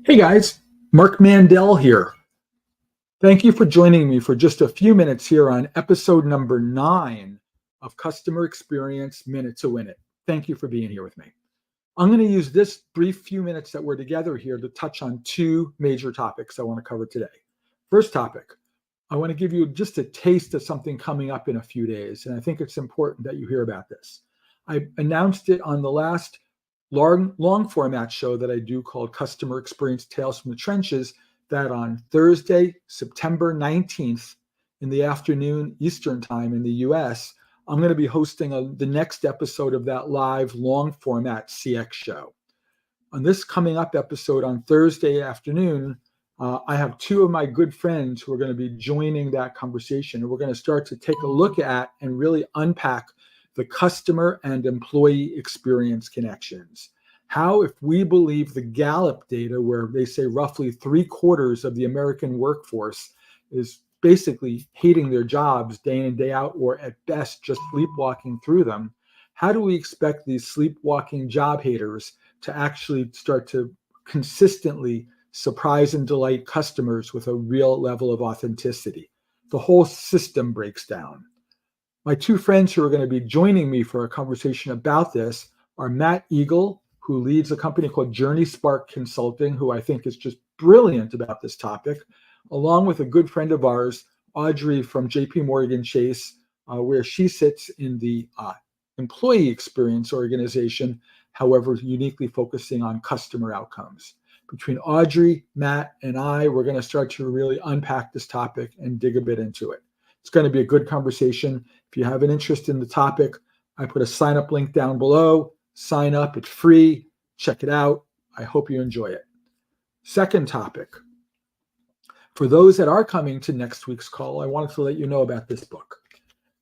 Hey guys, Mark Mandel here. Thank you for joining me for just a few minutes here on episode number 9 of Customer Experience Minute to Win It. Thank you for being here with me. I'm going to use this brief few minutes that we're together here to touch on two major topics I want to cover today. First topic, I want to give you just a taste of something coming up in a few days, and I think it's important that you hear about this. I announced it on the last long format show that I do called Customer Experience Tales from the Trenches, that on Thursday, September 19th in the afternoon Eastern time in the US, I'm going to be hosting the next episode of that live long format CX show. On this coming up episode on Thursday afternoon, I have two of my good friends who are going to be joining that conversation, and we're going to start to take a look at and really unpack the customer and employee experience connections. How, if we believe the Gallup data, where they say roughly 3/4 of the American workforce is basically hating their jobs day in and day out, or at best just sleepwalking through them, how do we expect these sleepwalking job haters to actually start to consistently surprise and delight customers with a real level of authenticity? The whole system breaks down. My two friends who are going to be joining me for a conversation about this are Matt Eagle, who leads a company called Journey Spark Consulting, who I think is just brilliant about this topic, along with a good friend of ours, Audrey from JP Morgan Chase, where she sits in the employee experience organization, however, uniquely focusing on customer outcomes. Between Audrey, Matt, and I, we're going to start to really unpack this topic and dig a bit into it. It's going to be a good conversation. If you have an interest in the topic, I put a sign up link down below. Sign up, it's free. Check it out. I hope you enjoy it. Second topic. For those that are coming to next week's call, I wanted to let you know about this book.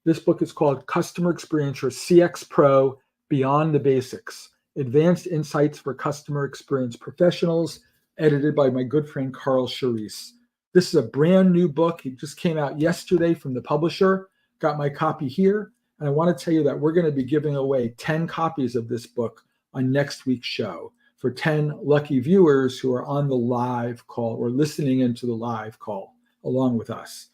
This book is called Customer Experience or CX Pro Beyond the Basics, Advanced Insights for Customer Experience Professionals, edited by my good friend Carl Charisse. This is a brand new book. It just came out yesterday from the publisher. Got my copy here. And I want to tell you that we're going to be giving away 10 copies of this book on next week's show for 10 lucky viewers who are on the live call or listening into the live call along with us.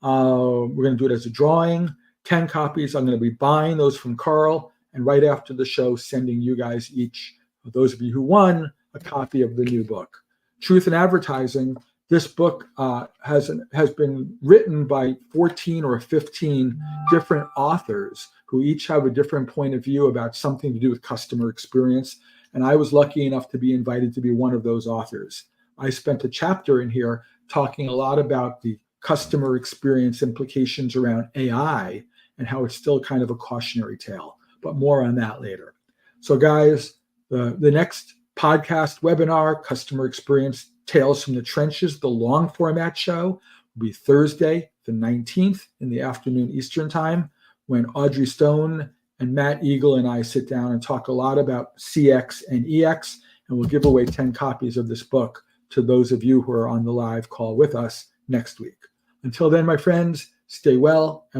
We're going to do it as a drawing, 10 copies. I'm going to be buying those from Carl, and right after the show, sending you guys each, those of you who won, a copy of the new book. Truth in Advertising. This book has been written by 14 or 15 different authors who each have a different point of view about something to do with customer experience. And I was lucky enough to be invited to be one of those authors. I spent a chapter in here talking a lot about the customer experience implications around AI and how it's still kind of a cautionary tale, but more on that later. So guys, the next podcast webinar, Customer Experience Tales from the Trenches, the long format show, will be Thursday, the 19th in the afternoon Eastern time, when Audrey Stone and Matt Eagle and I sit down and talk a lot about CX and EX, and we'll give away 10 copies of this book to those of you who are on the live call with us next week. Until then, my friends, stay well, and